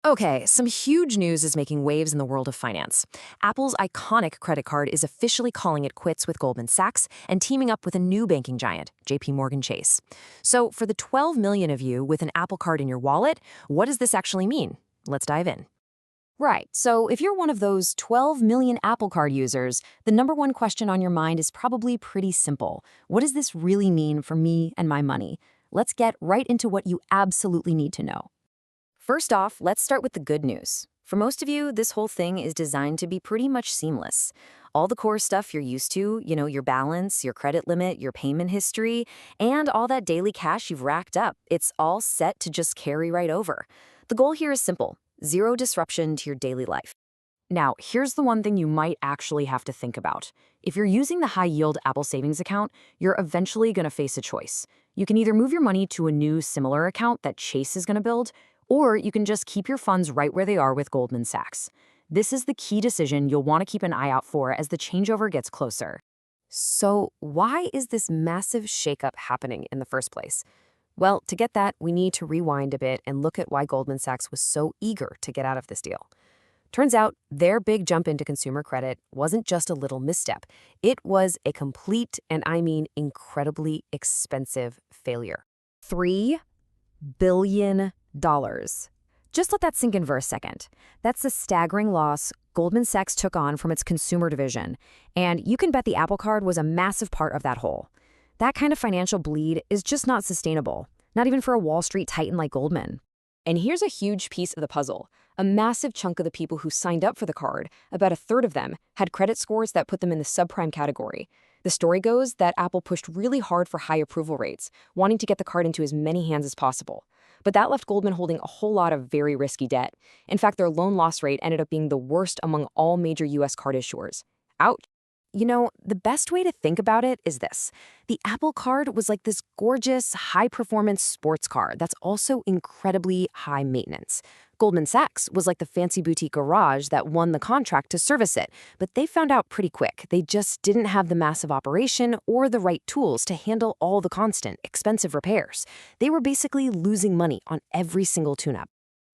Okay, some huge news is making waves in the world of finance. Apple's iconic credit card is officially calling it quits with Goldman Sachs and teaming up with a new banking giant, JPMorgan Chase. So, for the 12 million of you with an Apple Card in your wallet, what does this actually mean? Let's dive in. Right, so if you're one of those 12 million Apple Card users, the number one question on your mind is probably pretty simple. What does this really mean for me and my money? Let's get right into what you absolutely need to know. First off, let's start with the good news. For most of you, this whole thing is designed to be pretty much seamless. All the core stuff you're used to, your balance, your credit limit, your payment history, and all that daily cash you've racked up, it's all set to just carry right over. The goal here is simple: zero disruption to your daily life. Now, here's the one thing you might actually have to think about. If you're using the high-yield Apple Savings account, you're eventually going to face a choice. You can either move your money to a new similar account that Chase is going to build, or you can just keep your funds right where they are with Goldman Sachs. This is the key decision you'll want to keep an eye out for as the changeover gets closer. So, why is this massive shakeup happening in the first place? Well, to get that, we need to rewind a bit and look at why Goldman Sachs was so eager to get out of this deal. Turns out, their big jump into consumer credit wasn't just a little misstep. It was a complete, and I mean incredibly expensive failure. $3 billion. Just let that sink in for a second. That's a staggering loss Goldman Sachs took on from its consumer division, and you can bet the Apple Card was a massive part of that whole. That kind of financial bleed is just not sustainable, not even for a Wall Street titan like Goldman. And here's a huge piece of the puzzle. A massive chunk of the people who signed up for the card, about a third of them, had credit scores that put them in the subprime category. The story goes that Apple pushed really hard for high approval rates, wanting to get the card into as many hands as possible. But that left Goldman holding a whole lot of very risky debt. In fact, their loan loss rate ended up being the worst among all major U.S. card issuers. Ouch. The best way to think about it is this. The Apple Card was like this gorgeous, high-performance sports car that's also incredibly high maintenance. Goldman Sachs was like the fancy boutique garage that won the contract to service it, but they found out pretty quick they just didn't have the massive operation or the right tools to handle all the constant, expensive repairs. They were basically losing money on every single tune-up.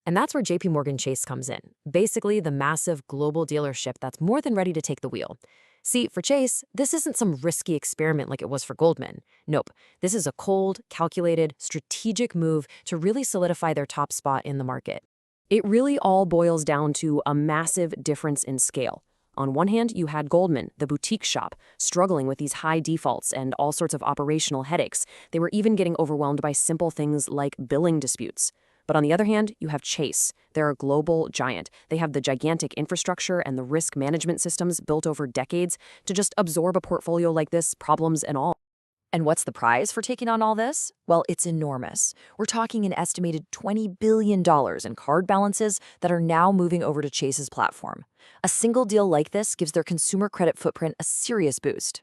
And that's where JPMorgan Chase comes in, basically the massive global dealership that's more than ready to take the wheel. See, for Chase, this isn't some risky experiment like it was for Goldman. Nope, this is a cold, calculated, strategic move to really solidify their top spot in the market. It really all boils down to a massive difference in scale. On one hand, you had Goldman, the boutique shop, struggling with these high defaults and all sorts of operational headaches. They were even getting overwhelmed by simple things like billing disputes. But on the other hand, you have Chase. They're a global giant. They have the gigantic infrastructure and the risk management systems built over decades to just absorb a portfolio like this, problems and all. And what's the prize for taking on all this? Well, it's enormous. We're talking an estimated $20 billion in card balances that are now moving over to Chase's platform. A single deal like this gives their consumer credit footprint a serious boost.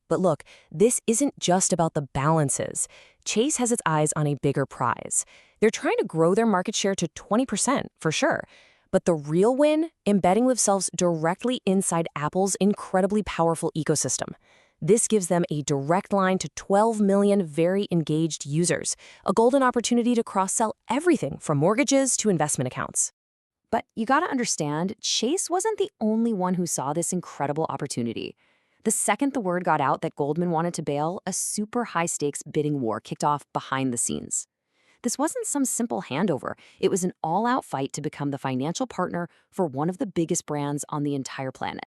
But look, this isn't just about the balances. Chase has its eyes on a bigger prize. They're trying to grow their market share to 20%, for sure. But the real win? Embedding themselves directly inside Apple's incredibly powerful ecosystem. This gives them a direct line to 12 million very engaged users, a golden opportunity to cross-sell everything from mortgages to investment accounts. But you gotta understand, Chase wasn't the only one who saw this incredible opportunity. The second the word got out that Goldman wanted to bail, a super high-stakes bidding war kicked off behind the scenes. This wasn't some simple handover. It was an all-out fight to become the financial partner for one of the biggest brands on the entire planet.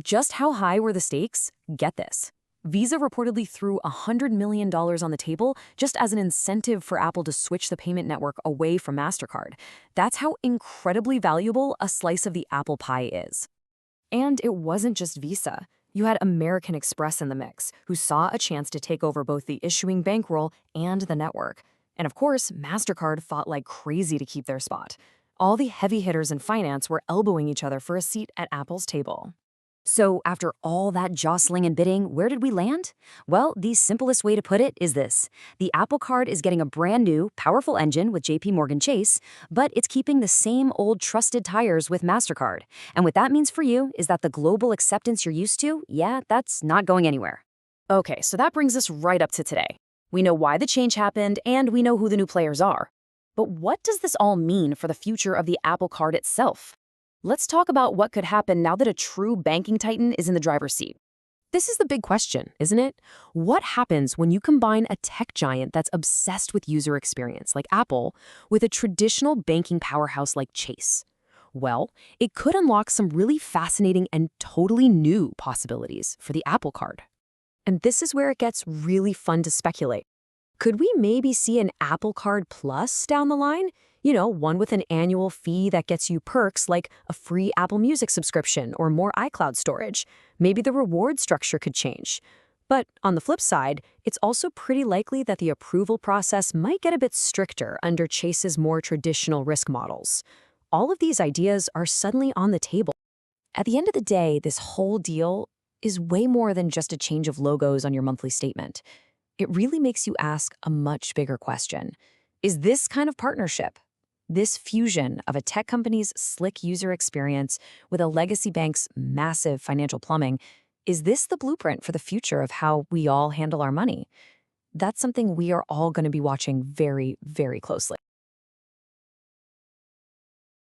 Just how high were the stakes? Get this. Visa reportedly threw $100 million on the table just as an incentive for Apple to switch the payment network away from MasterCard. That's how incredibly valuable a slice of the Apple pie is. And it wasn't just Visa. You had American Express in the mix, who saw a chance to take over both the issuing bankroll and the network. And of course, MasterCard fought like crazy to keep their spot. All the heavy hitters in finance were elbowing each other for a seat at Apple's table. So after all that jostling and bidding, where did we land? Well, the simplest way to put it is this. The Apple Card is getting a brand new, powerful engine with JPMorgan Chase, but it's keeping the same old trusted tires with MasterCard. And what that means for you is that the global acceptance you're used to, yeah, that's not going anywhere. Okay, so that brings us right up to today. We know why the change happened, and we know who the new players are. But what does this all mean for the future of the Apple Card itself? Let's talk about what could happen now that a true banking titan is in the driver's seat. This is the big question, isn't it? What happens when you combine a tech giant that's obsessed with user experience, like Apple, with a traditional banking powerhouse like Chase? Well, it could unlock some really fascinating and totally new possibilities for the Apple Card. And this is where it gets really fun to speculate. Could we maybe see an Apple Card Plus down the line? One with an annual fee that gets you perks like a free Apple Music subscription or more iCloud storage. Maybe the reward structure could change. But on the flip side, it's also pretty likely that the approval process might get a bit stricter under Chase's more traditional risk models. All of these ideas are suddenly on the table. At the end of the day, this whole deal is way more than just a change of logos on your monthly statement. It really makes you ask a much bigger question. Is this kind of partnership, this fusion of a tech company's slick user experience with a legacy bank's massive financial plumbing, is this the blueprint for the future of how we all handle our money? That's something we are all going to be watching very, very closely.